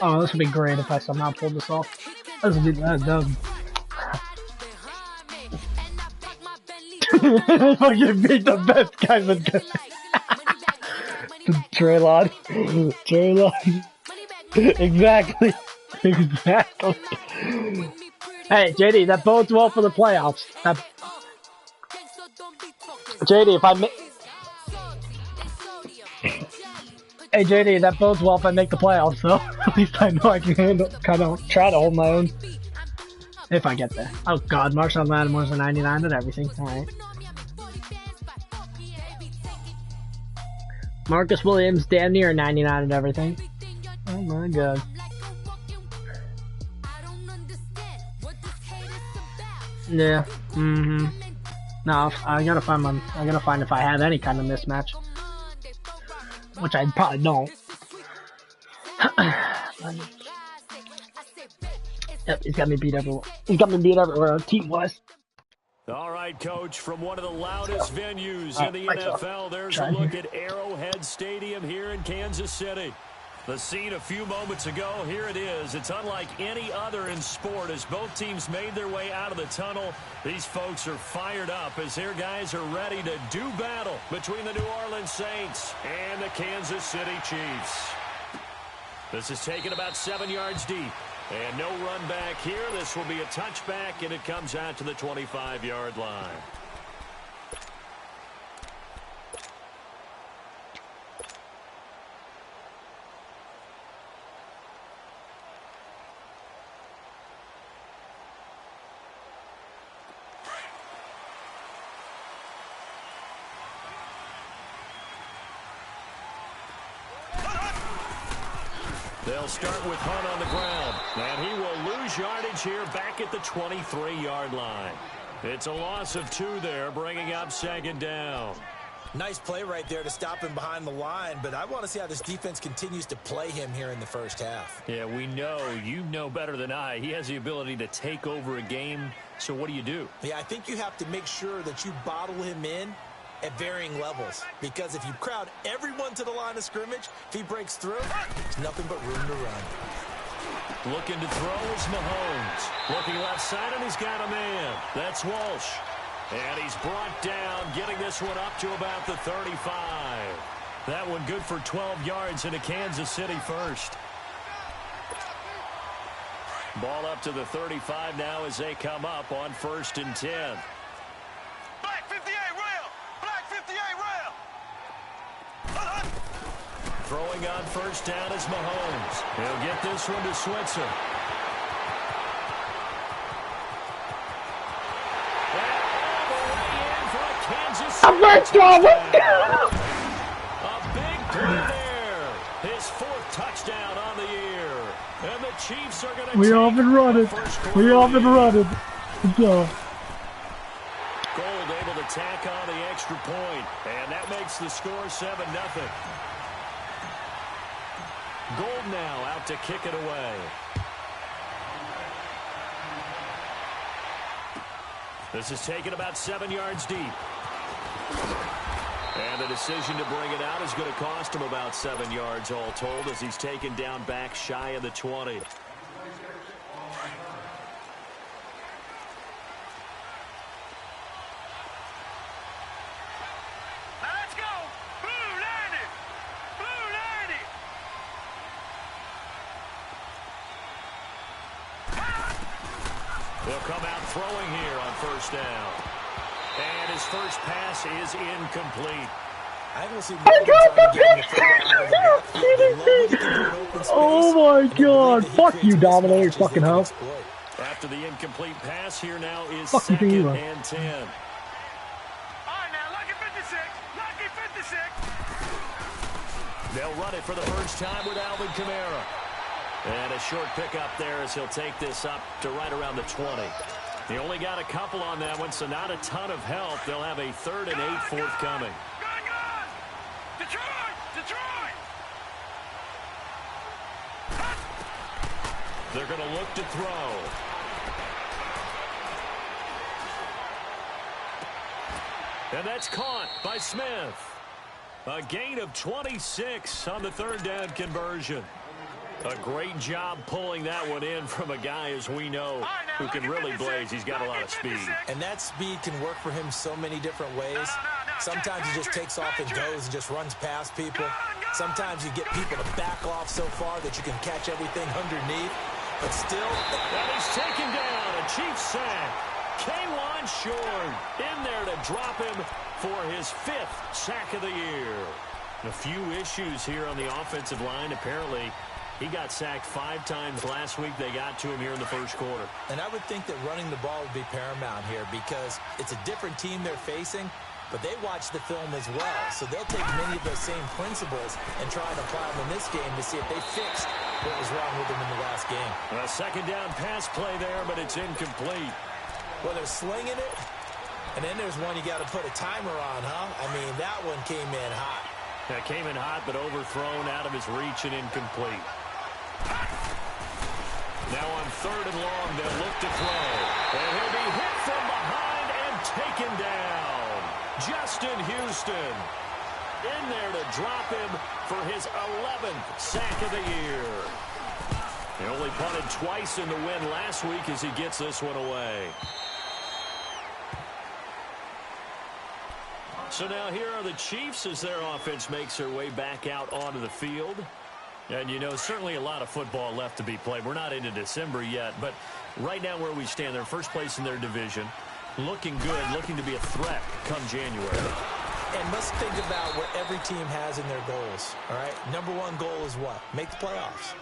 Oh, this would be great if I somehow pulled this off. This would be that dumb. Fucking beat the best guys in Traylon. Traylon. Exactly. Exactly. Hey, JD, that bodes well for the playoffs. JD, if I make... Hey, JD, that bodes well if I make the playoffs, though. At least I know I can handle, kind of try to hold my own. If I get there. Oh, God, Marshawn Lattimore's a 99 and everything. Alright. Marcus Williams, damn near a 99 and everything. Oh, my God. Yeah. Mm-hmm. No, I gotta find if I have any kind of mismatch. Which I probably don't. Yep, he's got me beat everywhere. He's got me beat everywhere, team-wise. All right, Coach, from one of the loudest venues in the NFL, there's a look at Arrowhead Stadium here in Kansas City. The scene a few moments ago, here it is. It's unlike any other in sport as both teams made their way out of the tunnel. These folks are fired up as their guys are ready to do battle between the New Orleans Saints and the Kansas City Chiefs. This is taken about 7 yards deep. And no run back here. This will be a touchback, and it comes out to the 25-yard line. They'll start with Hunt on the ground, and he will lose yardage here back at the 23-yard line. It's a loss of 2 there, bringing up second down. Nice play right there to stop him behind the line, but I want to see how this defense continues to play him here in the first half. Yeah, we know. You know better than I. He has the ability to take over a game, so what do? Yeah, I think you have to make sure that you bottle him in at varying levels, because if you crowd everyone to the line of scrimmage, if he breaks through, there's nothing but room to run. Looking to throw is Mahomes. Looking left side, and he's got a man. That's Walsh. And he's brought down, getting this one up to about the 35. That one good for 12 yards into Kansas City first. Ball up to the 35 now as they come up on 1st and 10. Black 58 rail! Black 58 rail! Throwing on 1st down is Mahomes. He'll get this one to Switzer. A first down, let's go! A big play there. His 4th touchdown on the year. And the Chiefs are going to We all been running. We all been running. Let's go. Gold able to tack on the extra point. And that makes the score 7-0. Gold now out to kick it away. This is taken about 7 yards deep. And the decision to bring it out is going to cost him about 7 yards all told as he's taken down back shy of the 20. Now let's go! Blue 90! Blue 90! They'll come out throwing here on 1st down. And his first pass is incomplete. I don't see Oh my God! Fuck you, Dominator, fucking hoe. After the incomplete pass, here now is Fuck 2nd you, and 10. All right, now, lucky 56! Lucky 56! They'll run it for the first time with Alvin Kamara. And a short pickup there as he'll take this up to right around the 20. He only got a couple on that one, so not a ton of help. They'll have a 3rd and 8 forthcoming. Gun! Detroit! Detroit! They're going to look to throw. And that's caught by Smith. A gain of 26 on the 3rd down conversion. A great job pulling that one in from a guy, as we know, who can really blaze. He's got a lot of speed. And that speed can work for him so many different ways. Sometimes he just takes off and goes and just runs past people. Sometimes you get people to back off so far that you can catch everything underneath. But still... And he's taken down. A Chiefs sack. K'Wan Short in there to drop him for his 5th sack of the year. A few issues here on the offensive line. Apparently, he got sacked 5 times last week. They got to him here in the first quarter. And I would think that running the ball would be paramount here because it's a different team they're facing, but they watch the film as well. So they'll take many of those same principles and try to apply them in this game to see if they fixed what was wrong with them in the last game. A second down pass play there, but it's incomplete. Well, they're slinging it, and then there's one you got to put a timer on, huh? I mean, that one came in hot. That came in hot, but overthrown out of his reach and incomplete. Now on 3rd and long, they'll look to throw. And he'll be hit from behind and taken down. Justin Houston in there to drop him for his 11th sack of the year. He only punted twice in the win last week as he gets this one away. So now here are the Chiefs as their offense makes their way back out onto the field. And, you know, certainly a lot of football left to be played. We're not into December yet, but right now where we stand, they're first place in their division, looking good, looking to be a threat come January. And let's think about what every team has in their goals, all right? Number 1 goal is what? Make the playoffs.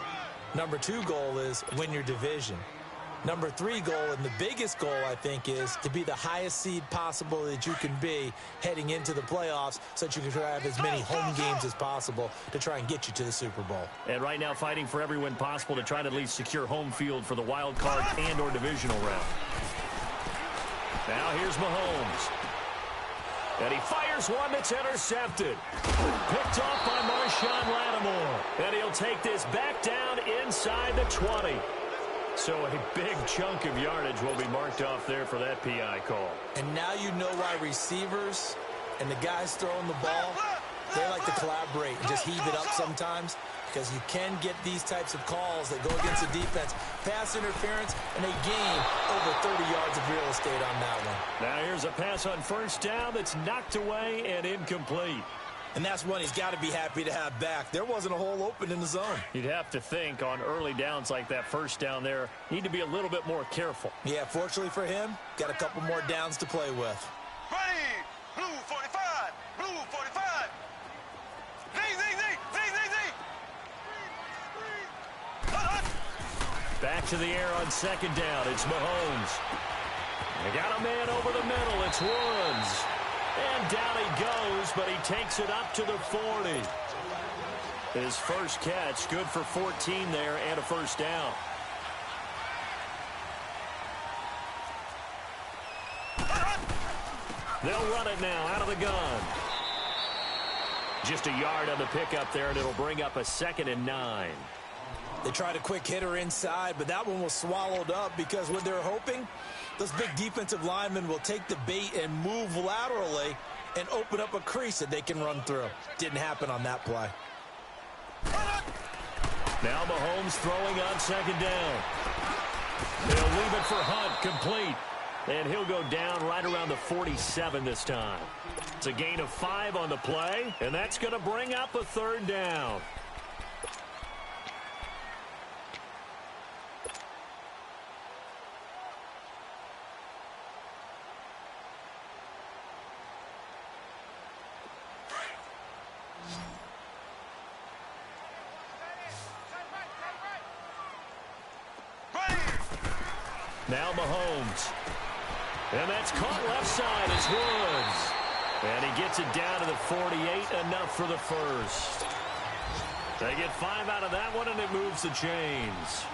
Number 2 goal is win your division. Number 3 goal, and the biggest goal, I think, is to be the highest seed possible that you can be heading into the playoffs so that you can have as many home games as possible to try and get you to the Super Bowl. And right now fighting for every win possible to try to at least secure home field for the wild card and or divisional round. Now here's Mahomes. And he fires one that's intercepted. Picked off by Marshawn Lattimore. And he'll take this back down inside the 20. So a big chunk of yardage will be marked off there for that PI call. And now you know why receivers and the guys throwing the ball, they like to collaborate and just heave it up sometimes because you can get these types of calls that go against the defense. Pass interference, and they gain over 30 yards of real estate on that one. Now here's a pass on 1st down that's knocked away and incomplete. And that's one he's got to be happy to have back. There wasn't a hole open in the zone. You'd have to think on early downs like that 1st down there, need to be a little bit more careful. Yeah, fortunately for him, got a couple more downs to play with. Ready, blue 45, blue 45. Back to the air on 2nd down. It's Mahomes. They got a man over the middle. It's Woods. And down he goes, but he takes it up to the 40. His first catch, good for 14 there and a 1st down. They'll run it now out of the gun. Just a yard on the pickup there, and it'll bring up a 2nd and 9. They tried a quick hitter inside, but that one was swallowed up because what they're hoping, those big defensive linemen will take the bait and move laterally and open up a crease that they can run through. Didn't happen on that play. Now Mahomes throwing on 2nd down. They'll leave it for Hunt, complete. And he'll go down right around the 47 this time. It's a gain of 5 on the play, and that's going to bring up a 3rd down. Now Mahomes. And that's caught left side as Woods. And he gets it down to the 48, enough for the 1st. They get 5 out of that one, and it moves the chains.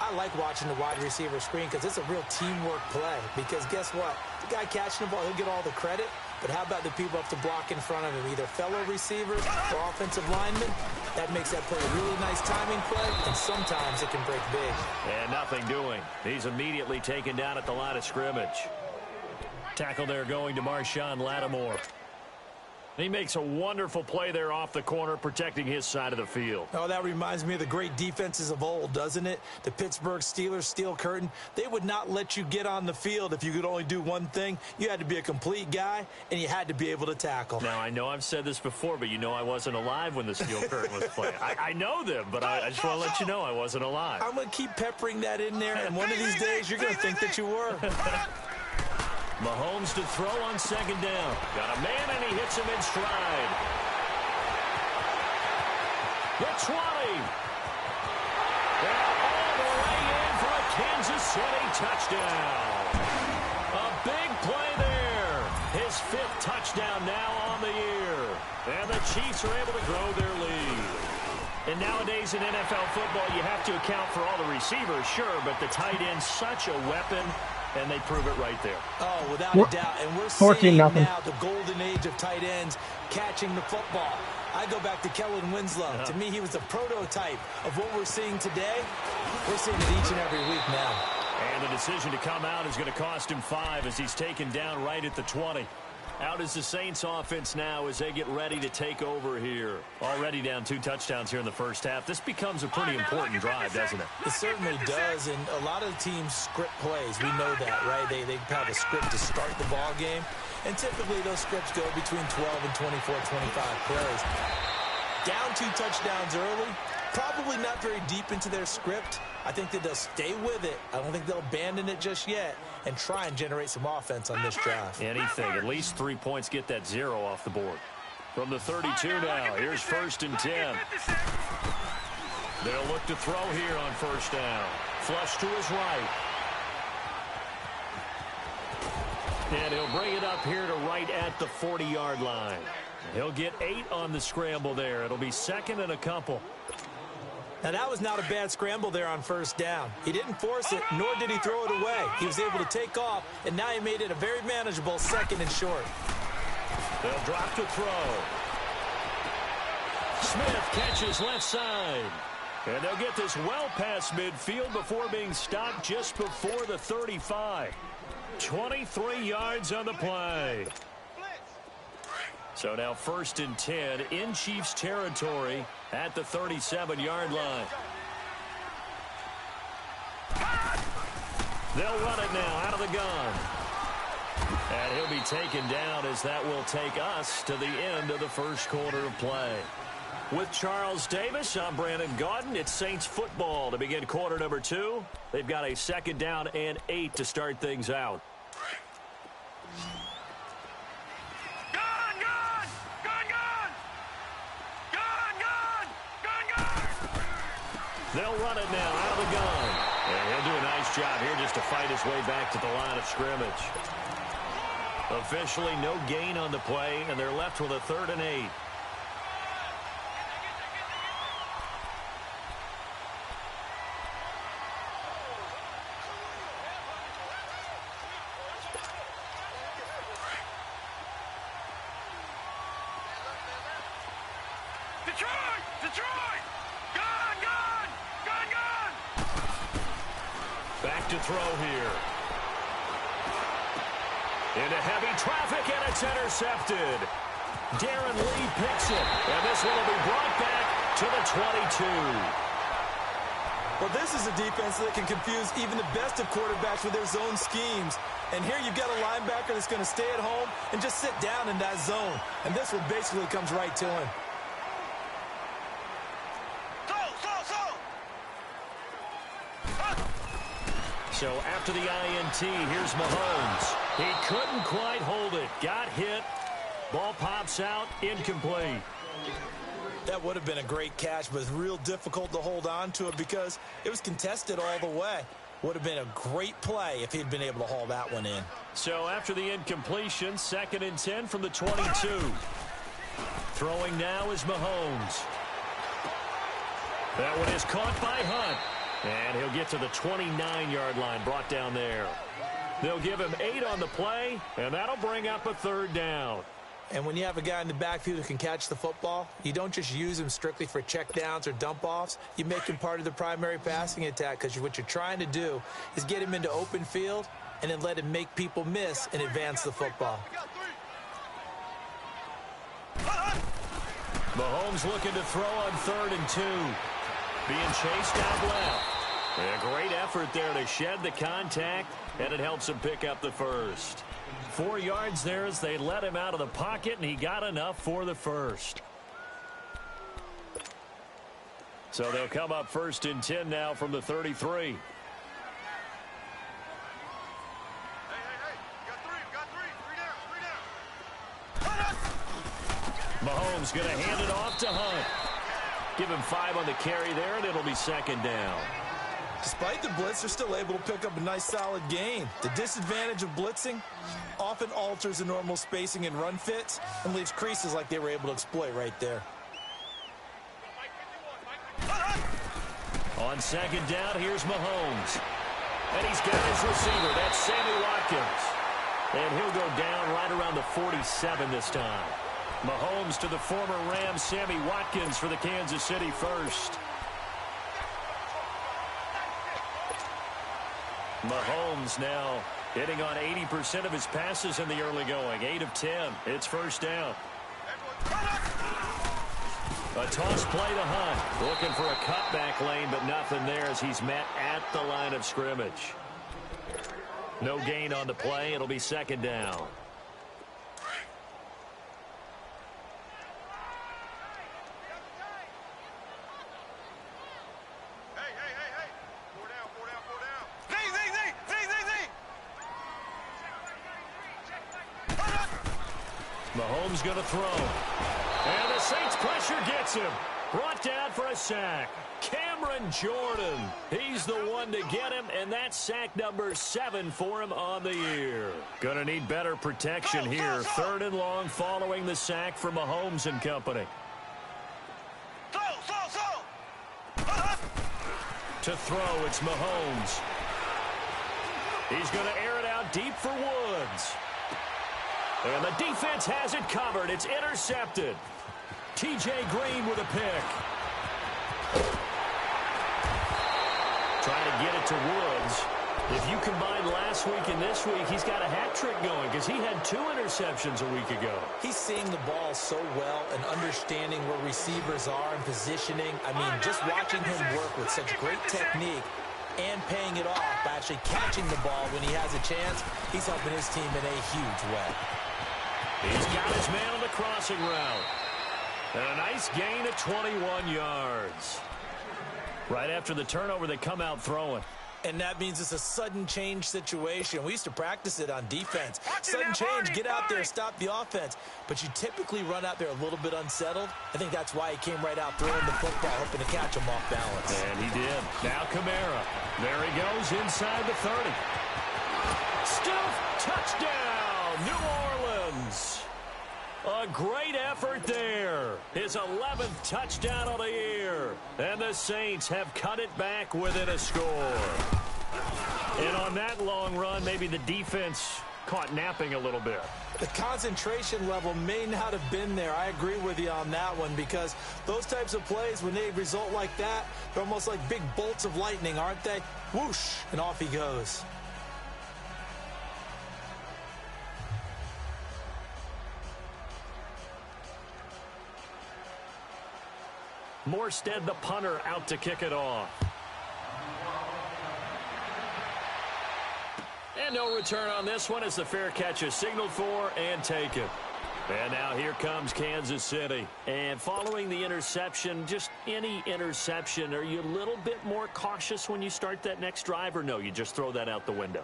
I like watching the wide receiver screen because it's a real teamwork play. Because guess what? The guy catching the ball, he'll get all the credit. But how about the people up to block in front of him, either fellow receivers or offensive linemen? That makes that play a really nice timing play, and sometimes it can break big. And nothing doing. He's immediately taken down at the line of scrimmage. Tackle there going to Marshawn Lattimore. He makes a wonderful play there off the corner, protecting his side of the field. Oh, that reminds me of the great defenses of old, doesn't it? The Pittsburgh Steelers steel curtain. They would not let you get on the field if you could only do one thing. You had to be a complete guy, and you had to be able to tackle. Now, I know I've said this before, but you know I wasn't alive when the steel curtain was playing. I know them, but I just want to let you know I wasn't alive. I'm going to keep peppering that in there, and one of these days you're going to think that you were. Mahomes to throw on second down. Got a man, and he hits him in stride. The 20. And all the way in for a Kansas City touchdown. A big play there. His 5th touchdown now on the year. And the Chiefs are able to grow their lead. And nowadays in NFL football, you have to account for all the receivers, sure, but the tight end's such a weapon. And they prove it right there. Oh, without a doubt. And we're seeing 14-0. now the golden age of tight ends catching the football. I go back to Kellen Winslow. To me, he was a prototype of what we're seeing today. We're seeing it each and every week now. And the decision to come out is going to cost him 5 as he's taken down right at the 20. Out is the Saints offense now as they get ready to take over here. Already down 2 touchdowns here in the first half. This becomes a pretty important drive, doesn't it? It certainly does, and a lot of the teams script plays. We know that, right? They have a script to start the ball game, and typically those scripts go between 12 and 24, 25 plays. Down 2 touchdowns early, probably not very deep into their script. I think that they'll stay with it. I don't think they'll abandon it just yet and try and generate some offense on this drive. Anything. At least 3 points, get that 0 off the board. From the 32 now, here's 1st and 10. They'll look to throw here on 1st down. Flush to his right. And he'll bring it up here to right at the 40-yard line. He'll get 8 on the scramble there. It'll be 2nd and a couple. Now, that was not a bad scramble there on 1st down. He didn't force it, nor did he throw it away. He was able to take off, and now he made it a very manageable 2nd and short. They'll drop to throw. Smith catches left side. And they'll get this well past midfield before being stopped just before the 35. 23 yards on the play. So now 1st and 10 in Chiefs territory at the 37-yard line. They'll run it now out of the gun. And he'll be taken down as that will take us to the end of the first quarter of play. With Charles Davis, I'm Brandon Gaudin. It's Saints football to begin quarter number 2. They've got a 2nd down and 8 to start things out. They'll run it now out of the gun. And he'll do a nice job here just to fight his way back to the line of scrimmage. Officially no gain on the play, and they're left with a 3rd and 8. Back to throw here. Into heavy traffic, and it's intercepted. Darren Lee picks it, and this one will be brought back to the 22. Well, this is a defense that can confuse even the best of quarterbacks with their zone schemes. And here you've got a linebacker that's going to stay at home and just sit down in that zone. And this one basically comes right to him. So after the INT, here's Mahomes. He couldn't quite hold it. Got hit. Ball pops out. Incomplete. That would have been a great catch, but it's real difficult to hold on to it because it was contested all the way. Would have been a great play if he'd been able to haul that one in. So after the incompletion, 2nd and 10 from the 22. Throwing now is Mahomes. That one is caught by Hunt. And he'll get to the 29-yard line, brought down there. They'll give him 8 on the play, and that'll bring up a 3rd down. And when you have a guy in the backfield who can catch the football, you don't just use him strictly for checkdowns or dump-offs. You make him part of the primary passing attack because what you're trying to do is get him into open field and then let him make people miss and advance the football. Mahomes looking to throw on 3rd and 2. Being chased out left. A great effort there to shed the contact, and it helps him pick up the first. 4 yards there as they let him out of the pocket, and he got enough for the first. So they'll come up 1st and 10 now from the 33. Mahomes going to hand it off to Hunt. Give him 5 on the carry there, and it'll be 2nd down. Despite the blitz, they're still able to pick up a nice, solid gain. The disadvantage of blitzing often alters the normal spacing and run fits and leaves creases like they were able to exploit right there. On 2nd down, here's Mahomes. And he's got his receiver. That's Sammy Watkins. And he'll go down right around the 47 this time. Mahomes to the former Rams, Sammy Watkins for the Kansas City first. Mahomes now hitting on 80% of his passes in the early going. 8 of 10. It's 1st down. A toss play to Hunt. Looking for a cutback lane, but nothing there as he's met at the line of scrimmage. No gain on the play. It'll be 2nd down. Mahomes going to throw. And the Saints pressure gets him. Brought down for a sack. Cameron Jordan. He's the one to get him, and that's sack number 7 for him on the year. Going to need better protection here. 3rd and long following the sack for Mahomes and company. To throw, it's Mahomes. He's going to air it out deep for Woods. And the defense has it covered. It's intercepted. T.J. Green with a pick. Trying to get it to Woods. If you combine last week and this week, he's got a hat trick going because he had 2 interceptions a week ago. He's seeing the ball so well and understanding where receivers are and positioning. I mean, just watching him work with such great technique and paying it off by actually catching the ball when he has a chance, he's helping his team in a huge way. He's got his man on the crossing route. And a nice gain of 21 yards. Right after the turnover, they come out throwing. And that means it's a sudden change situation. We used to practice it on defense. Sudden change, get out there, stop the offense. But you typically run out there a little bit unsettled. I think that's why he came right out throwing the football, hoping to catch him off balance. And he did. Now Kamara. There he goes inside the 30. Stuff, touchdown, New Orleans. A great effort there. His 11th touchdown of the year. And the Saints have cut it back within a score. And on that long run, maybe the defense caught napping a little bit. The concentration level may not have been there. I agree with you on that one because those types of plays, when they result like that, they're almost like big bolts of lightning, aren't they? Whoosh, and off he goes. Morstead, the punter, out to kick it off. And no return on this one as the fair catch is signaled for and taken. And now here comes Kansas City. And following the interception, just any interception, are you a little bit more cautious when you start that next drive, or no, you just throw that out the window?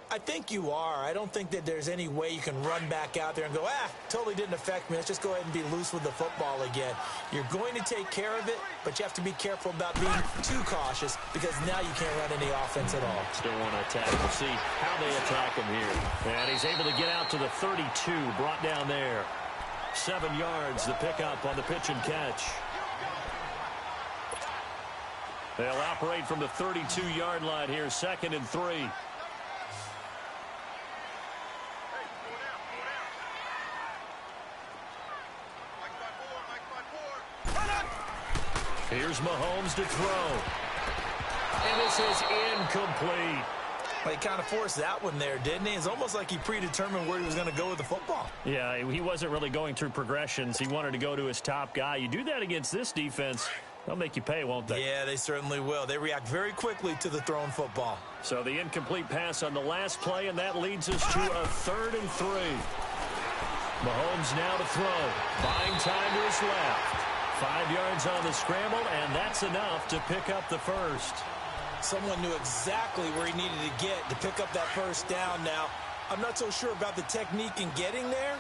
I think you are. I don't think that there's any way you can run back out there and go, totally didn't affect me. Let's just go ahead and be loose with the football again. You're going to take care of it, but you have to be careful about being too cautious because now you can't run any offense at all. Still want to attack. We'll see how they attack him here. And he's able to get out to the 32, brought down there. 7 yards, the pickup on the pitch and catch. They'll operate from the 32-yard line here, 2nd and 3. Here's Mahomes to throw. And this is incomplete. Well, he kind of forced that one there, didn't he? It's almost like he predetermined where he was going to go with the football. Yeah, he wasn't really going through progressions. He wanted to go to his top guy. You do that against this defense, they'll make you pay, won't they? Yeah, they certainly will. They react very quickly to the thrown football. So the incomplete pass on the last play, and that leads us to a 3rd and 3. Mahomes now to throw. Buying time to his left. 5 yards on the scramble, and that's enough to pick up the first. Someone knew exactly where he needed to get to pick up that first down. Now, I'm not so sure about the technique in getting there,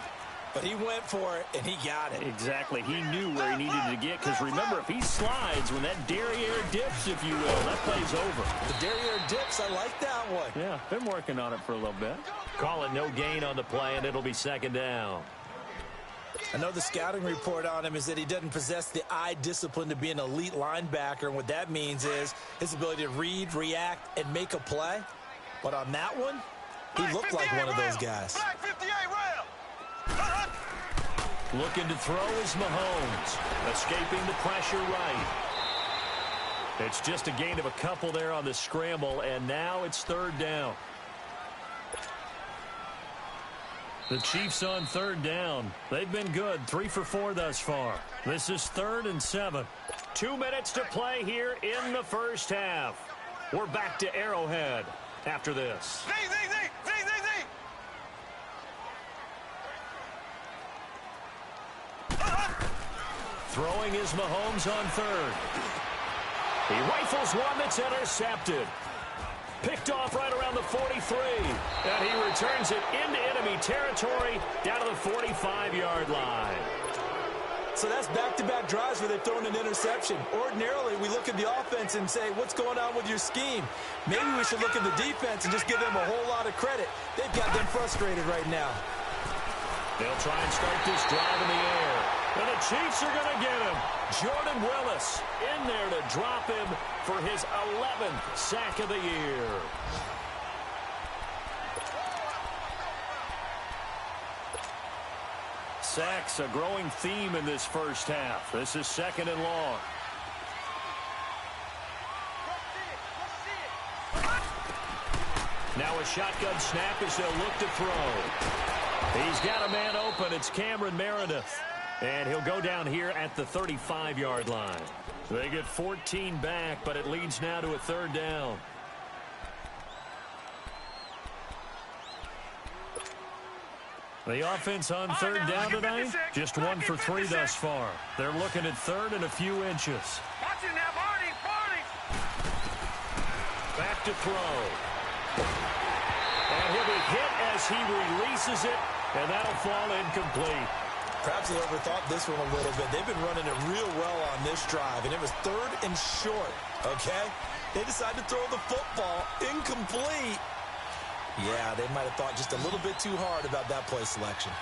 but he went for it, and he got it. Exactly. He knew where he needed to get, because remember, if he slides, when that derriere dips, if you will, that play's over. The derriere dips, I like that one. Yeah, been working on it for a little bit. Call it no gain on the play, and it'll be 2nd down. I know the scouting report on him is that he doesn't possess the eye discipline to be an elite linebacker, and what that means is his ability to read, react, and make a play. But on that one, he looked like one of those guys. Looking to throw is Mahomes, escaping the pressure right. It's just a gain of a couple there on the scramble, and now it's 3rd down. The Chiefs on 3rd down. They've been good, 3 for 4 thus far. This is 3rd and 7. 2 minutes to play here in the first half. We're back to Arrowhead after this. Throwing is Mahomes on 3rd. He rifles one that's intercepted. Picked off right around the 43. And he returns it into enemy territory down to the 45-yard line. So that's back-to-back drives where they've thrown an interception. Ordinarily, we look at the offense and say, what's going on with your scheme? Maybe we should look at the defense and just give them a whole lot of credit. They've got them frustrated right now. They'll try and start this drive in the air. And the Chiefs are going to get him. Jordan Willis in there to drop him for his 11th sack of the year. Sacks, a growing theme in this first half. This is 2nd and long. Now a shotgun snap as they'll look to throw. He's got a man open. It's Cameron Meredith. And he'll go down here at the 35-yard line. They get 14 back, but it leads now to a 3rd down. The offense on 3rd down tonight, just 1 for 3 thus far. They're looking at 3rd and a few inches. Back to throw. And he'll be hit as he releases it, and that'll fall incomplete. Perhaps they overthought this one a little bit. They've been running it real well on this drive, and it was 3rd and short, okay? They decided to throw the football incomplete. Yeah, they might have thought just a little bit too hard about that play selection.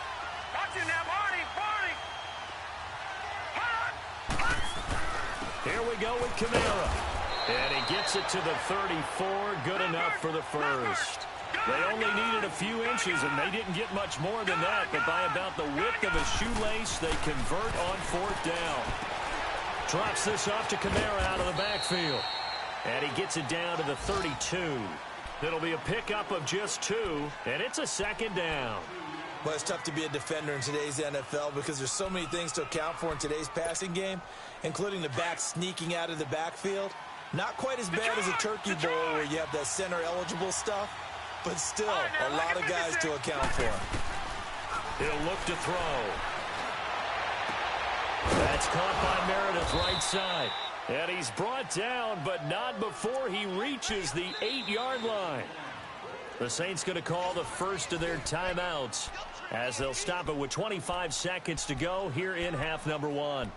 Here we go with Kamara. And he gets it to the 34, good enough for the first. They only needed a few inches, and they didn't get much more than that, but by about the width of a shoelace, they convert on 4th down. Drops this off to Kamara out of the backfield. And he gets it down to the 32. It'll be a pickup of just 2, and it's a 2nd down. Well, it's tough to be a defender in today's NFL because there's so many things to account for in today's passing game, including the back sneaking out of the backfield. Not quite as bad as a turkey bowl where you have that center-eligible stuff, but still a lot of guys to account for. He'll look to throw. That's caught by Meredith right side. And he's brought down, but not before he reaches the 8-yard line. The Saints going to call the first of their timeouts as they'll stop it with 25 seconds to go here in half number 1.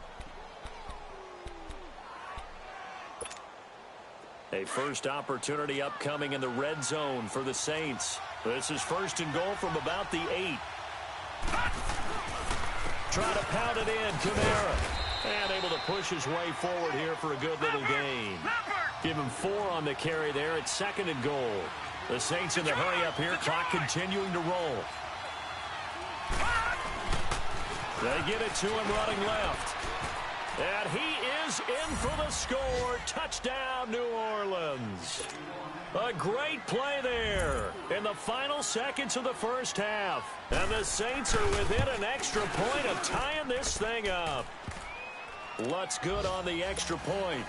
A first opportunity upcoming in the red zone for the Saints. This is 1st and goal from about the 8. Try to pound it in, Kamara. And able to push his way forward here for a good little gain. Give him 4 on the carry there at 2nd and goal. The Saints in the hurry up here, clock continuing to roll. They get it to him running left. And he is in for the score. Touchdown, New Orleans. A great play there in the final seconds of the first half. And the Saints are within an extra point of tying this thing up. Lutz good on the extra point.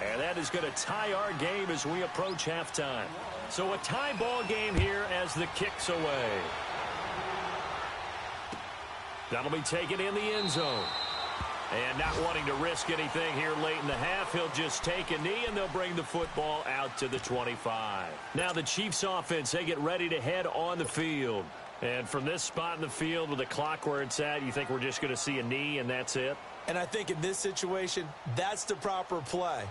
And that is going to tie our game as we approach halftime. So a tie ball game here as the kick's away. That'll be taken in the end zone. And not wanting to risk anything here late in the half, he'll just take a knee, and they'll bring the football out to the 25. Now the Chiefs offense, they get ready to head on the field. And from this spot in the field with the clock where it's at, you think we're just going to see a knee and that's it? And I think in this situation, that's the proper play.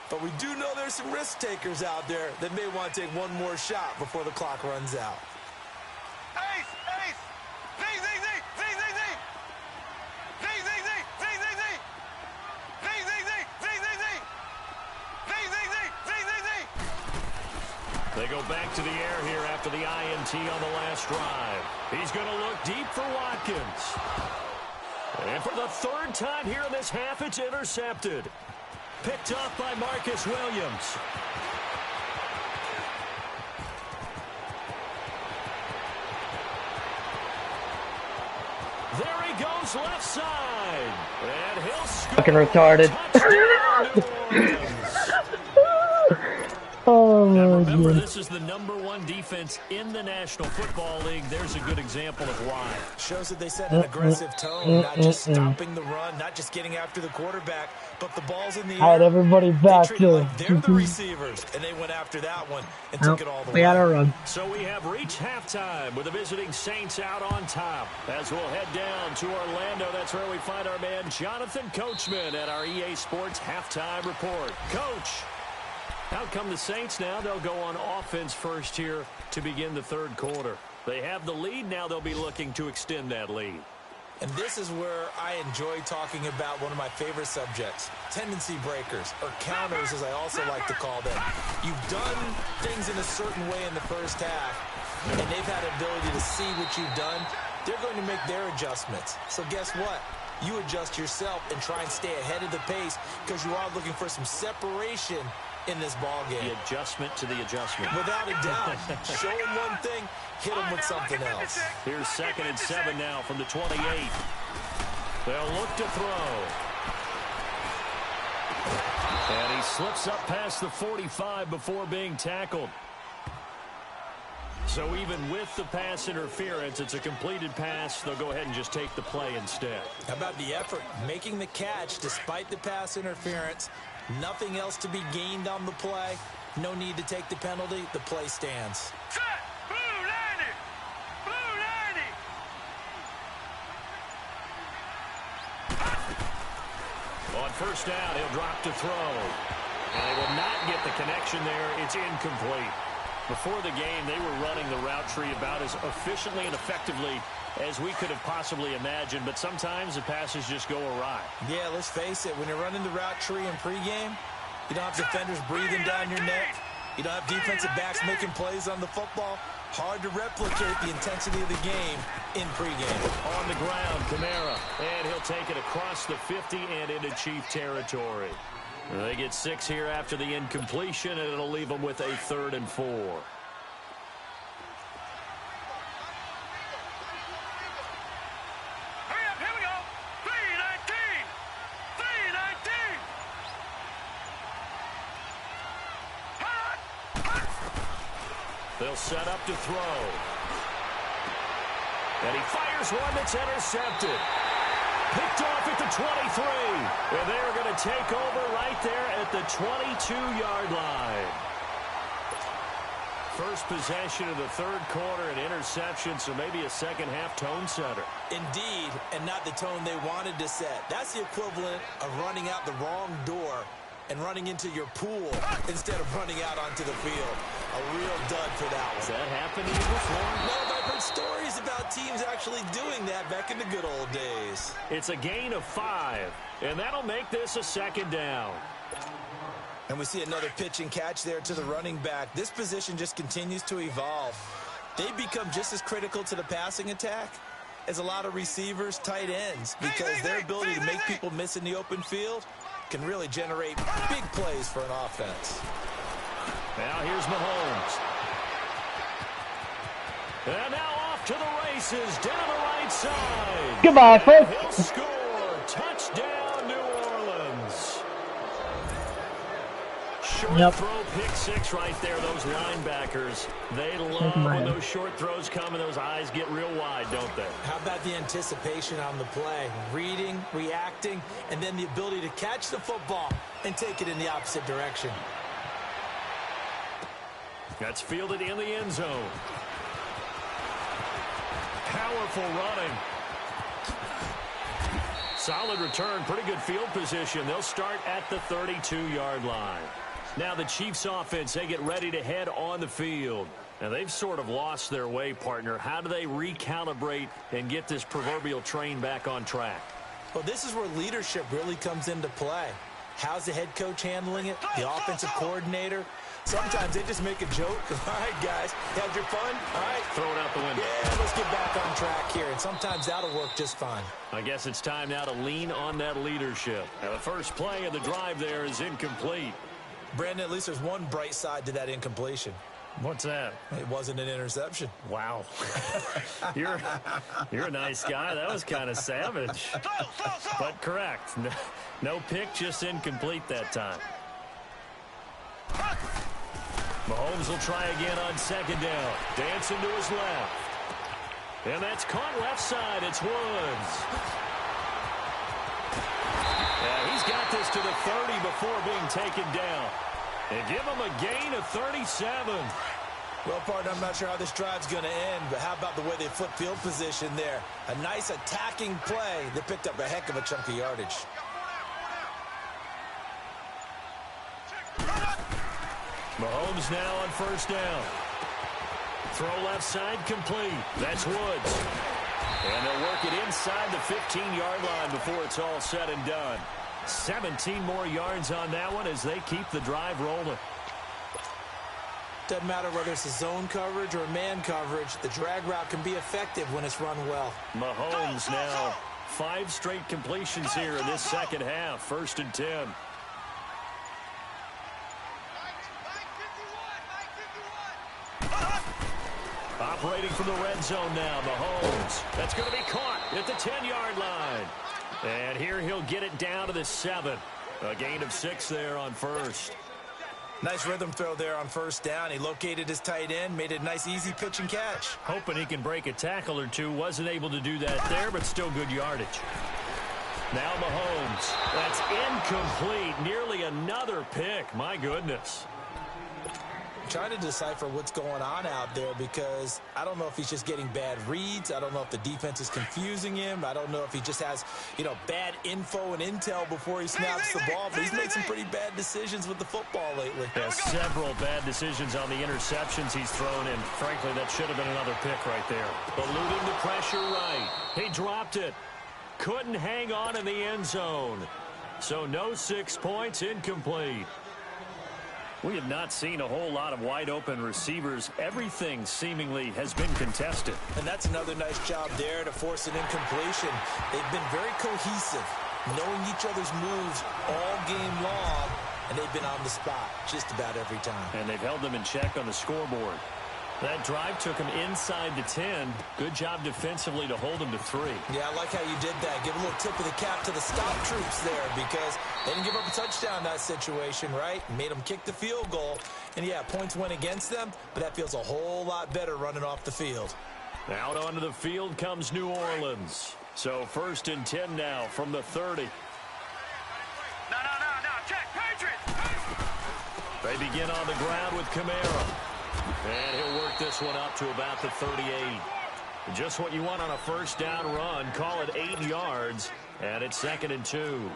But we do know there's some risk takers out there that may want to take one more shot before the clock runs out. Ace! Ace! Z, Z, Z! Z, Z, Z! Z, Z, Z! Z, Z, Z! Z, Z, Z! Z, Z, Z! Z, Z, Z! Z, Z, Z! They go back to the air here after the INT on the last drive. He's going to look deep for Watkins. And for the third time here in this half, it's intercepted. Picked off by Marcus Williams. There he goes left side. And he'll score. Fucking retarded. Oh, and remember, this is the #1 defense in the National Football League. There's a good example of why. Shows that they set an aggressive tone, not just stopping the run, not just getting after the quarterback, but the ball's in the air. I had everybody back they to like they're the receivers, and they went after that one and took it all the way. We got our run. So we have reached halftime with the visiting Saints out on top. As we'll head down to Orlando, that's where we find our man Jonathan Coachman at our EA Sports Halftime Report. Coach, out come the Saints now. They'll go on offense first here to begin the third quarter. They have the lead. Now they'll be looking to extend that lead. And this is where I enjoy talking about one of my favorite subjects, tendency breakers, or counters as I also like to call them. You've done things in a certain way in the first half, and they've had the ability to see what you've done. They're going to make their adjustments. So guess what? You adjust yourself and try and stay ahead of the pace because you are looking for some separation in this ball game. The adjustment to the adjustment. Without a doubt. Show them one thing, hit them with something else. Here's 2nd and 7 now from the 28. They'll look to throw. And he slips up past the 45 before being tackled. So even with the pass interference, it's a completed pass. They'll go ahead and just take the play instead. How about the effort? Making the catch despite the pass interference. Nothing else to be gained on the play. No need to take the penalty. The play stands. Set! Blue 90! Blue 90! On first down, he'll drop to throw. And they will not get the connection there. It's incomplete. Before the game, they were running the route tree about as efficiently and effectively as we could have possibly imagined, but sometimes the passes just go awry. Yeah, let's face it. When you're running the route tree in pregame, you don't have defenders breathing down your neck. You don't have defensive backs making plays on the football. Hard to replicate the intensity of the game in pregame. On the ground, Kamara, and he'll take it across the 50 and into Chief territory. They get 6 here after the incompletion, and it'll leave them with a 3rd and 4. They'll set up to throw. And he fires one that's intercepted. Picked off at the 23. And they're going to take over right there at the 22-yard line. First possession of the third quarter, an interception, so maybe a second-half tone setter. Indeed, and not the tone they wanted to set. That's the equivalent of running out the wrong door and running into your pool instead of running out onto the field. A real dud for that one. Has that happened to you before? No, but I've heard stories about teams actually doing that back in the good old days. It's a gain of 5, and that'll make this a 2nd down. And we see another pitch and catch there to the running back. This position just continues to evolve. They become just as critical to the passing attack as a lot of receivers, tight ends, because their ability to make people miss in the open field can really generate big plays for an offense. Now here's Mahomes. And now off to the races down the right side. Goodbye, folks. He'll score. Touchdown, New Orleans. Short throw, pick six right there. Those linebackers, they love when those short throws come and those eyes get real wide, don't they? How about the anticipation on the play? Reading, reacting, and then the ability to catch the football and take it in the opposite direction. That's fielded in the end zone. Powerful running. Solid return, pretty good field position. They'll start at the 32-yard line. Now the Chiefs offense, they get ready to head on the field. Now they've sort of lost their way, partner. How do they recalibrate and get this proverbial train back on track? Well, this is where leadership really comes into play. How's the head coach handling it? The offensive coordinator? Sometimes they just make a joke. All right, guys, had your fun? All right. Throw it out the window. Yeah, let's get back on track here. And sometimes that'll work just fine. I guess it's time now to lean on that leadership. Now the first play of the drive there is incomplete. Brandon, at least there's one bright side to that incompletion. What's that? It wasn't an interception. Wow. You're a nice guy. That was kind of savage. But correct. No pick, just incomplete that time. Mahomes will try again on second down. Dancing to his left. And that's caught left side. It's Woods. Yeah, he's got this to the 30 before being taken down. And give him a gain of 37. Well, partner, I'm not sure how this drive's going to end, but how about the way they flip field position there? A nice attacking play. They picked up a heck of a chunk of yardage. Mahomes now on first down. Throw left side complete. That's Woods. And they'll work it inside the 15-yard line before it's all said and done. 17 more yards on that one as they keep the drive rolling. Doesn't matter whether it's a zone coverage or man coverage, the drag route can be effective when it's run well. Mahomes now 5 straight completions here in this second half. 1st and 10. Operating from the red zone now, Mahomes. That's going to be caught at the 10-yard line. And here he'll get it down to the 7. A gain of 6 there on first. Nice rhythm throw there on first down. He located his tight end, made a nice easy pitch and catch. Hoping he can break a tackle or two. Wasn't able to do that there, but still good yardage. Now Mahomes. That's incomplete. Nearly another pick. My goodness. Trying to decipher what's going on out there because I don't know if he's just getting bad reads. I don't know if the defense is confusing him. I don't know if he just has, bad info and intel before he snaps the ball. But he's made some pretty bad decisions with the football lately. Yeah, several bad decisions on the interceptions he's thrown in. Frankly, that should have been another pick right there. Eluding the pressure right. He dropped it. Couldn't hang on in the end zone. So no 6 points, incomplete. We have not seen a whole lot of wide-open receivers. Everything seemingly has been contested. And that's another nice job there to force an incompletion. They've been very cohesive, knowing each other's moves all game long, and they've been on the spot just about every time. And they've held them in check on the scoreboard. That drive took him inside the 10. Good job defensively to hold him to 3. Yeah, I like how you did that. Give a little tip of the cap to the stop troops there because they didn't give up a touchdown in that situation, right? Made them kick the field goal. And, yeah, points went against them, but that feels a whole lot better running off the field. Out onto the field comes New Orleans. So 1st and 10 now from the 30. No, check, Patriots! They begin on the ground with Kamara. And he'll work this one up to about the 38. Just what you want on a first down run. Call it 8 yards. And it's 2nd and 2.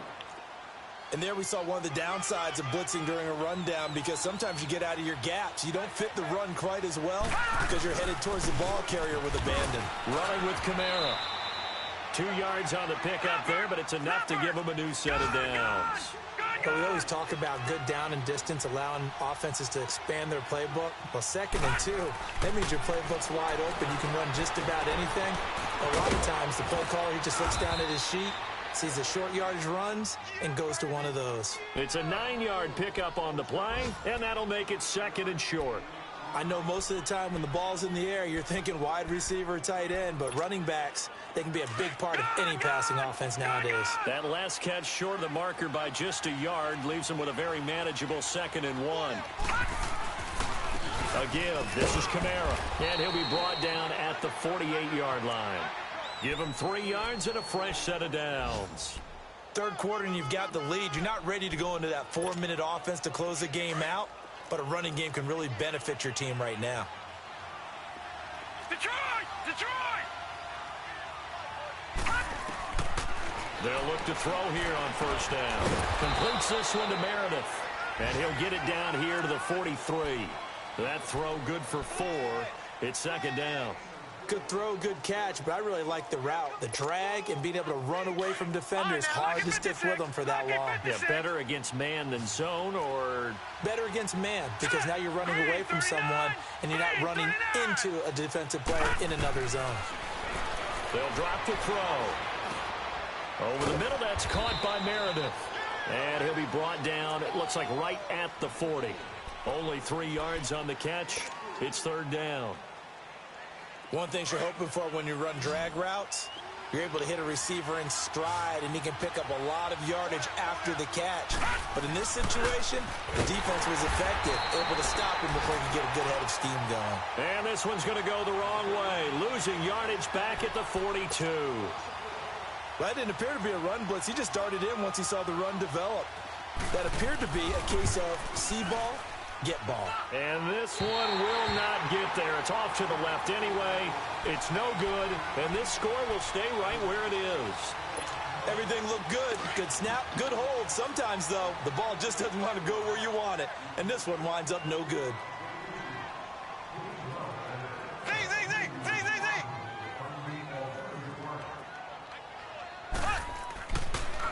And there we saw one of the downsides of blitzing during a rundown because sometimes you get out of your gaps. You don't fit the run quite as well because you're headed towards the ball carrier with abandon. Running with Kamara. 2 yards on the pickup there, but it's enough to give him a new set of downs. But we always talk about good down and distance, allowing offenses to expand their playbook. Well, 2nd and 2, that means your playbook's wide open. You can run just about anything. A lot of times, the play caller, he just looks down at his sheet, sees the short yardage runs, and goes to one of those. It's a 9-yard pickup on the play, and that'll make it 2nd and short. I know most of the time when the ball's in the air, you're thinking wide receiver, tight end, but running backs, they can be a big part of any passing offense nowadays. That last catch short of the marker by just a yard leaves him with a very manageable 2nd and 1. A give. This is Kamara, and he'll be brought down at the 48-yard line. Give him 3 yards and a fresh set of downs. Third quarter and you've got the lead. You're not ready to go into that 4-minute offense to close the game out, but a running game can really benefit your team right now. Detroit! Detroit! They'll look to throw here on 1st down. Completes this one to Meredith, and he'll get it down here to the 43. That throw good for 4. It's 2nd down. Good throw, good catch, but I really like the route. The drag and being able to run away from defenders. Hard to stick with them for that long. Yeah, better against man than zone, or better against man, because now you're running away from someone and you're not running into a defensive player in another zone. They'll drop the throw. Over the middle, that's caught by Meredith. And he'll be brought down, it looks like right at the 40. Only 3 yards on the catch. It's 3rd down. One thing you're hoping for when you run drag routes, you're able to hit a receiver in stride, and he can pick up a lot of yardage after the catch. But in this situation, the defense was effective, able to stop him before he could get a good head of steam going. And this one's going to go the wrong way, losing yardage back at the 42. Well, that didn't appear to be a run blitz. He just darted in once he saw the run develop. That appeared to be a case of see ball, get ball. And this one will not get there. It's off to the left anyway. It's no good, and this score will stay right where it is. Everything looked good. Good snap, good hold. Sometimes, though, the ball just doesn't want to go where you want it, and this one winds up no good.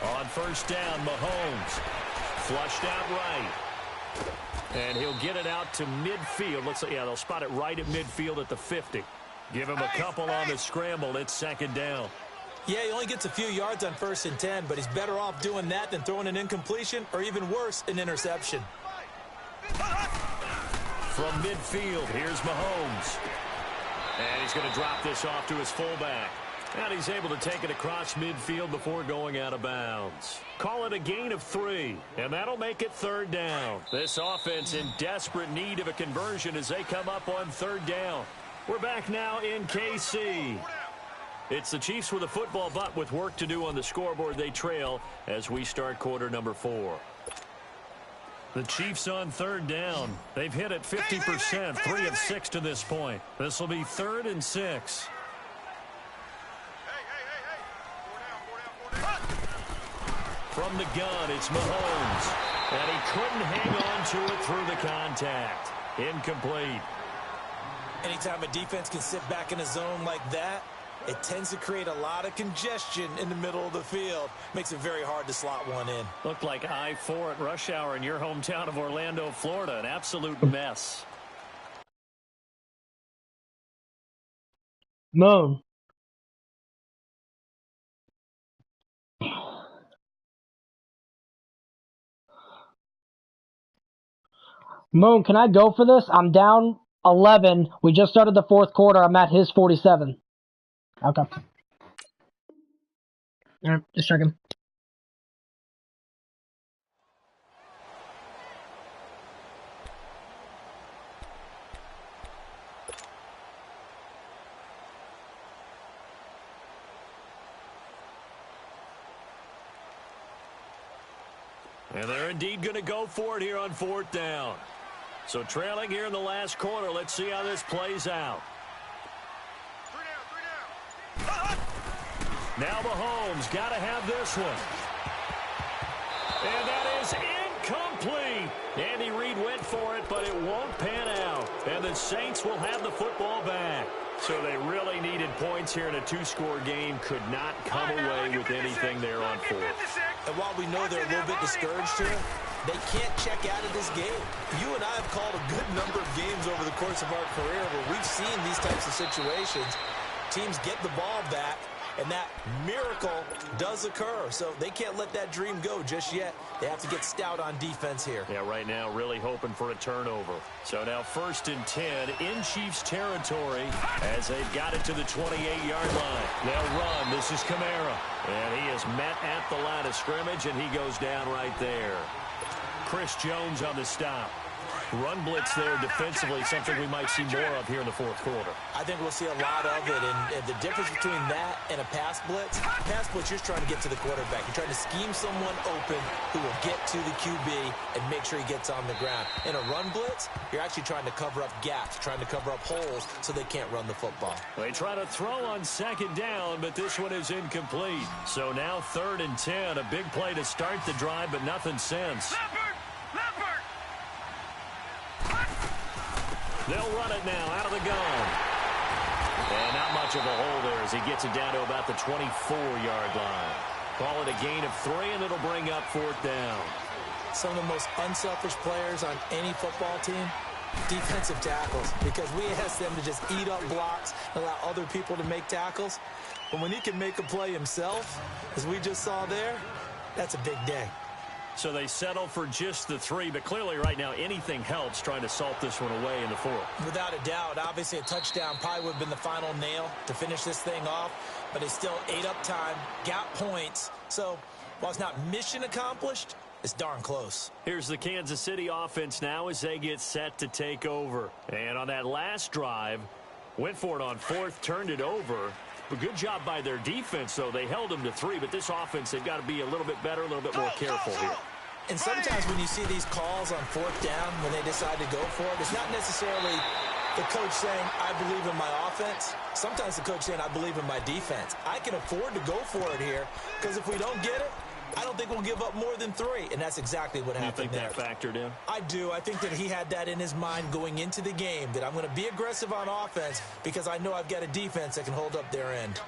On 1st down, Mahomes flushed out right. And he'll get it out to midfield. Looks like, yeah, they'll spot it right at midfield at the 50. Give him a couple on the scramble. It's 2nd down. Yeah, he only gets a few yards on 1st and 10, but he's better off doing that than throwing an incompletion or even worse, an interception. From midfield, here's Mahomes. And he's going to drop this off to his fullback. And he's able to take it across midfield before going out of bounds. Call it a gain of 3, and that'll make it 3rd down. This offense in desperate need of a conversion as they come up on 3rd down. We're back now in KC. It's the Chiefs with a football, but with work to do on the scoreboard, they trail as we start quarter number 4. The Chiefs on 3rd down. They've hit it 50%, 3 of 6 to this point. This will be 3rd and 6. From the gun, it's Mahomes. And he couldn't hang on to it through the contact. Incomplete. Anytime a defense can sit back in a zone like that, it tends to create a lot of congestion in the middle of the field. Makes it very hard to slot one in. Looked like I-4 at rush hour in your hometown of Orlando, Florida. An absolute mess. Moan. Moon, can I go for this? I'm down 11. We just started the 4th quarter. I'm at his 47. Okay. Alright, just checking. And they're indeed going to go for it here on 4th down. So trailing here in the last quarter. Let's see how this plays out. 3 down. Now Mahomes got to have this one. And that is incomplete. Andy Reid went for it, but it won't pan out. And the Saints will have the football back. So they really needed points here in a 2-score game. Could not come away with anything there on 4th. And while we know they're a little bit discouraged here, they can't check out of this game. You and I have called a good number of games over the course of our career where we've seen these types of situations. Teams get the ball back, And that miracle does occur, so they can't let that dream go just yet. They have to get stout on defense here. Yeah, right now really hoping for a turnover. So now 1st and 10 in Chiefs territory as they've got it to the 28-yard line. They'll run. This is Kamara. And he is met at the line of scrimmage, and he goes down right there. Chris Jones on the stop. Run blitz there defensively, something we might see more of here in the 4th quarter. I think we'll see a lot of it, and the difference between that and a pass blitz, you're trying to get to the quarterback. You're trying to scheme someone open who will get to the QB and make sure he gets on the ground. In a run blitz, you're actually trying to cover up gaps, trying to cover up holes so they can't run the football. They try to throw on 2nd down, but this one is incomplete. So now 3rd and 10, a big play to start the drive, but nothing since. They'll run it now out of the gun. And not much of a hole there as he gets it down to about the 24-yard line. Call it a gain of 3, and it'll bring up 4th down. Some of the most unselfish players on any football team, defensive tackles, because we ask them to just eat up blocks and allow other people to make tackles. But when he can make a play himself, as we just saw there, that's a big day. So they settle for just the 3, but clearly right now anything helps trying to salt this one away in the 4th. Without a doubt, obviously a touchdown probably would have been the final nail to finish this thing off, but it's still ate up time, got points. So while it's not mission accomplished, it's darn close. Here's the Kansas City offense now as they get set to take over. And on that last drive, went for it on 4th, turned it over. A good job by their defense, though. They held them to 3, but this offense, they've got to be a little bit better, a little bit more careful here. And sometimes when you see these calls on 4th down, when they decide to go for it, it's not necessarily the coach saying, I believe in my offense. Sometimes the coach saying, I believe in my defense. I can afford to go for it here, because if we don't get it, I don't think we'll give up more than 3, and that's exactly what happened there. You think that factored in? I do. I think that he had that in his mind going into the game, that I'm going to be aggressive on offense because I know I've got a defense that can hold up their end.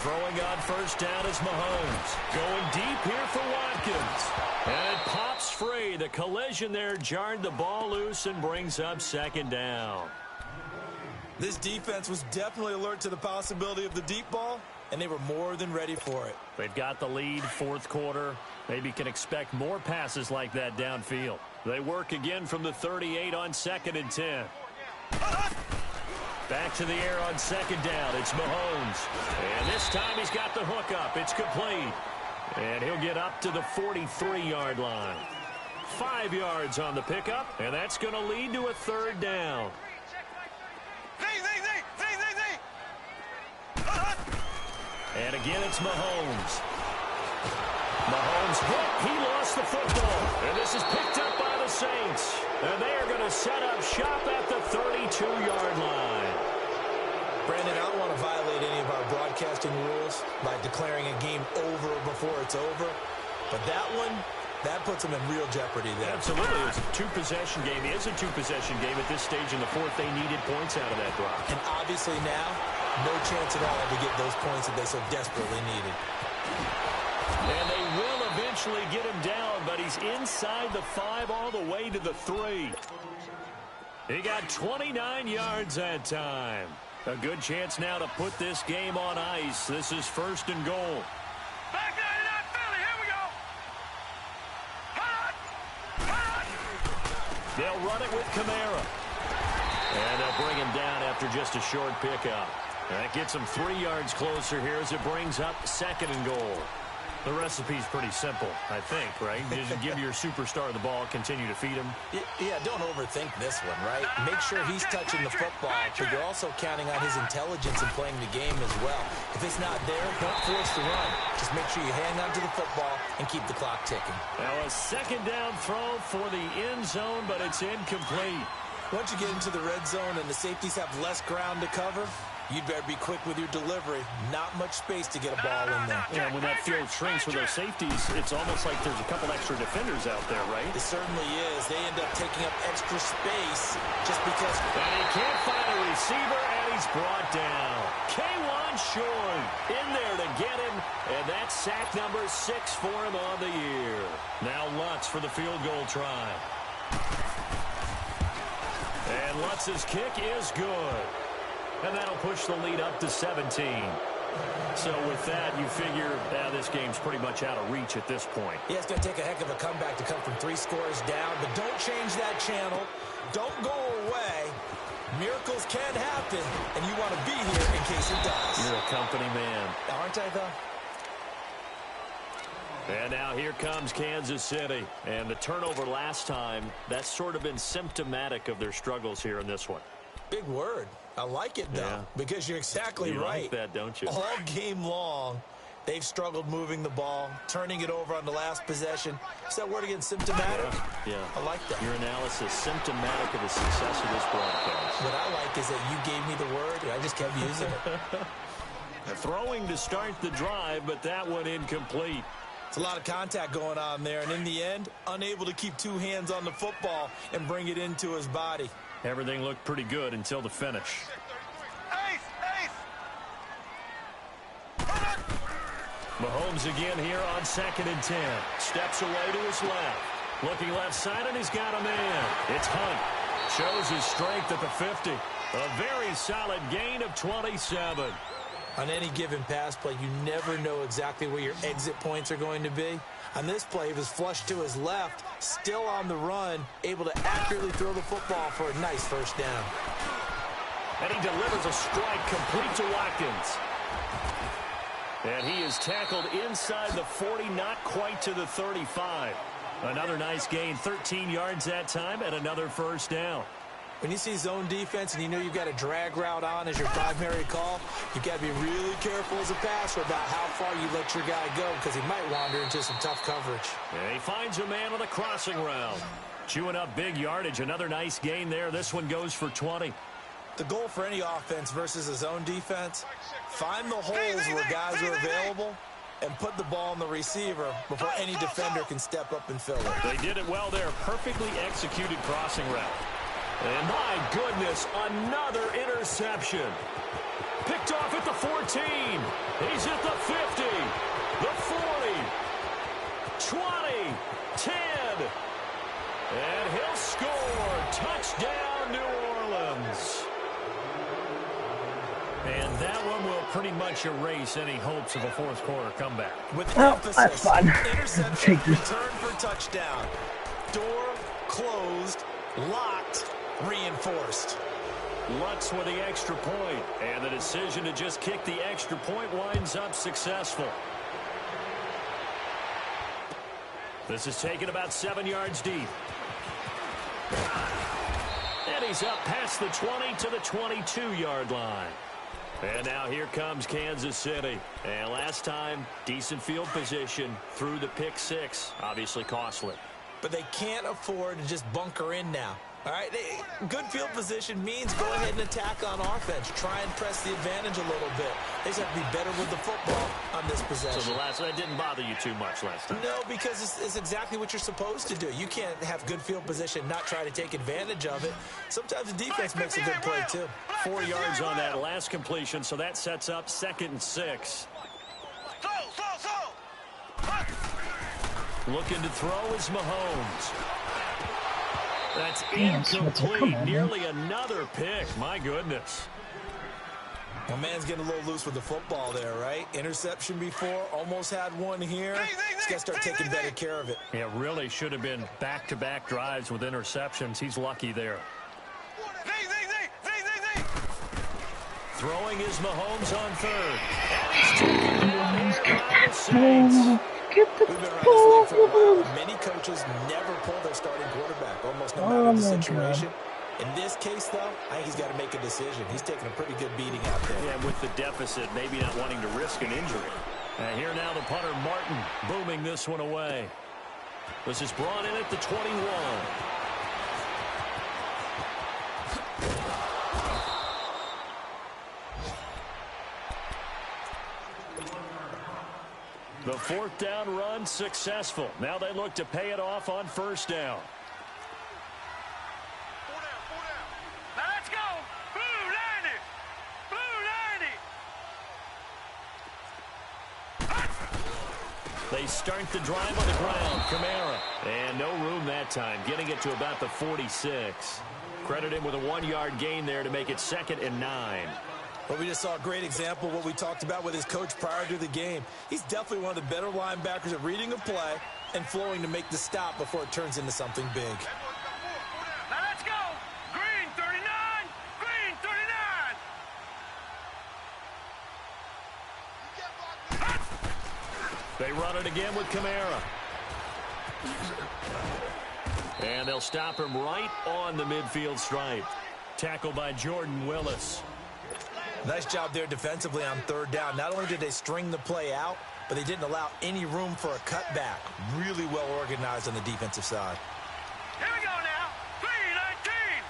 Throwing on 1st down is Mahomes. Going deep here for Watkins. And it pops free. The collision there jarred the ball loose and brings up 2nd down. This defense was definitely alert to the possibility of the deep ball, and they were more than ready for it. They've got the lead, 4th quarter. Maybe can expect more passes like that downfield. They work again from the 38 on 2nd and 10. Back to the air on 2nd down. It's Mahomes. And this time he's got the hook up. It's complete. And he'll get up to the 43-yard line. 5 yards on the pickup, and that's going to lead to a 3rd down. And again, it's Mahomes. Mahomes hit. He lost the football. And this is picked up by the Saints. And they are going to set up shop at the 32-yard line. Brandon, I don't want to violate any of our broadcasting rules by declaring a game over before it's over. But that one, that puts them in real jeopardy there. Absolutely. It was a 2-possession game. It is a 2-possession game at this stage in the 4th. They needed points out of that drive. And obviously now, no chance at all to get those points that they so desperately needed. And they will eventually get him down, but he's inside the 5 all the way to the 3. He got 29 yards that time. A good chance now to put this game on ice. This is 1st and goal. Back 99 Philly, here we go. They'll run it with Kamara. And they'll bring him down after just a short pickup. That gets him 3 yards closer here as it brings up 2nd and goal. The recipe's pretty simple, I think, right? You just give your superstar the ball, continue to feed him. Yeah, don't overthink this one, right? Make sure he's touching the football, but you're also counting on his intelligence in playing the game as well. If it's not there, don't force the run. Just make sure you hang on to the football and keep the clock ticking. Now a 2nd down throw for the end zone, but it's incomplete. Once you get into the red zone and the safeties have less ground to cover, you'd better be quick with your delivery. Not much space to get a ball in there. Yeah, when that field shrinks with those safeties, it's almost like there's a couple extra defenders out there, right? It certainly is. They end up taking up extra space just because. And he can't find a receiver, and he's brought down. K1 Short in there to get him, and that's sack number 6 for him on the year. Now Lutz for the field goal try. And Lutz's kick is good. And that'll push the lead up to 17. So with that, you figure this game's pretty much out of reach at this point. Yeah, it's going to take a heck of a comeback to come from 3 scores down, but don't change that channel. Don't go away. Miracles can happen, and you want to be here in case it does. You're a company man. Aren't I, though? And now here comes Kansas City. And the turnover last time, that's sort of been symptomatic of their struggles here in this one. Big word. I like it, though, because you're exactly right. You like that, don't you? All game long, they've struggled moving the ball, turning it over on the last possession. Is that word again, symptomatic? Yeah. I like that. Your analysis, symptomatic of the success of this broadcast. What I like is that you gave me the word, and I just kept using it. Throwing to start the drive, but that one incomplete. It's a lot of contact going on there, and in the end, unable to keep 2 hands on the football and bring it into his body. Everything looked pretty good until the finish. Mahomes again here on 2nd and 10. Steps away to his left. Looking left side, and he's got a man. It's Hunt. Shows his strength at the 50. A very solid gain of 27. On any given pass play, you never know exactly where your exit points are going to be. On this play, he was flushed to his left, still on the run, able to accurately throw the football for a nice first down. And he delivers a strike complete to Watkins. And he is tackled inside the 40, not quite to the 35. Another nice gain, 13 yards that time, and another first down. When you see zone defense and you know you've got a drag route on as your primary call, you've got to be really careful as a passer about how far you let your guy go because he might wander into some tough coverage. And he finds a man on the crossing route. Chewing up big yardage. Another nice gain there. This one goes for 20. The goal for any offense versus a zone defense, find the holes where guys are available and put the ball on the receiver before any defender can step up and fill it. They did it well there. Perfectly executed crossing route. And my goodness, another interception. Picked off at the 14. He's at the 50, the 40, 20, 10. And he'll score. Touchdown, New Orleans. And that one will pretty much erase any hopes of a fourth quarter comeback. With emphasis, that's fun. Interception, return for touchdown. Door closed, locked, reinforced. Lutz with the extra point, and the decision to just kick the extra point winds up successful. This is taken about 7 yards deep. And he's up past the 20 to the 22-yard line. And now here comes Kansas City. And last time, decent field position through the pick 6. Obviously costly. But they can't afford to just bunker in now. All right, good field position means go ahead and attack on offense. Try and press the advantage a little bit. They just have to be better with the football on this possession. So the last one didn't bother you too much last time? No, because it's exactly what you're supposed to do. You can't have good field position, not try to take advantage of it. Sometimes the defense makes a good play, too. 4 yards on that last completion, so that sets up 2nd and 6. Looking to throw is Mahomes. That's incomplete. Nearly another pick. My goodness. Well, man's getting a little loose with the football there, right? Interception before, almost had one here. He's got to start taking better care of it. Yeah, really should have been back-to-back drives with interceptions. He's lucky there. Throwing is Mahomes on 3rd. And he's taken down here by the Saints. Get the ball for a while. Many coaches never pull their starting quarterback, almost no matter the situation. In this case, though, I think he's got to make a decision. He's taking a pretty good beating out there. Yeah, with the deficit, maybe not wanting to risk an injury. And here now the punter, Martin, booming this one away. This is brought in at the 21. The 4th down run successful. Now they look to pay it off on 1st down. Now let's go. Blue 90. Blue 90. They start the drive on the ground. Kamara. And no room that time. Getting it to about the 46. Credit him with a 1-yard gain there to make it 2nd and 9. Well, we just saw a great example of what we talked about with his coach prior to the game. He's definitely one of the better linebackers at reading a play and flowing to make the stop before it turns into something big. Now let's go. Green 39. Green 39. They run it again with Kamara. And they'll stop him right on the midfield stripe. Tackled by Jordan Willis. Nice job there defensively on third down. Not only did they string the play out, but they didn't allow any room for a cutback. Really well organized on the defensive side. Here we go now. 319.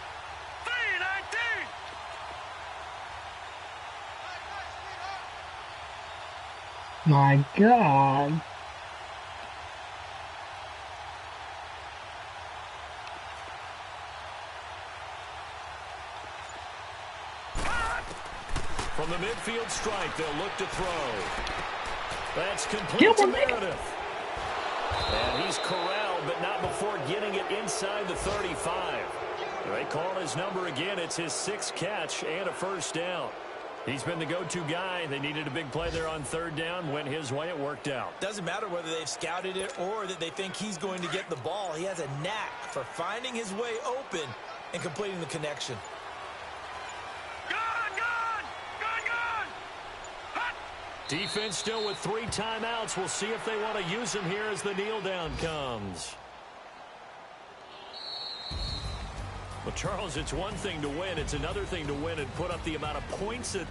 319. My God. From the midfield strike, they'll look to throw. That's complete to Meredith. And he's corralled, but not before getting it inside the 35. They call his number again. It's his 6th catch and a first down. He's been the go-to guy. They needed a big play there on third down. Went his way. It worked out. Doesn't matter whether they've scouted it or that they think he's going to get the ball. He has a knack for finding his way open and completing the connection. Defense still with 3 timeouts. We'll see if they want to use them here as the kneel down comes. Well, Charles, it's one thing to win. It's another thing to win and put up the amount of points that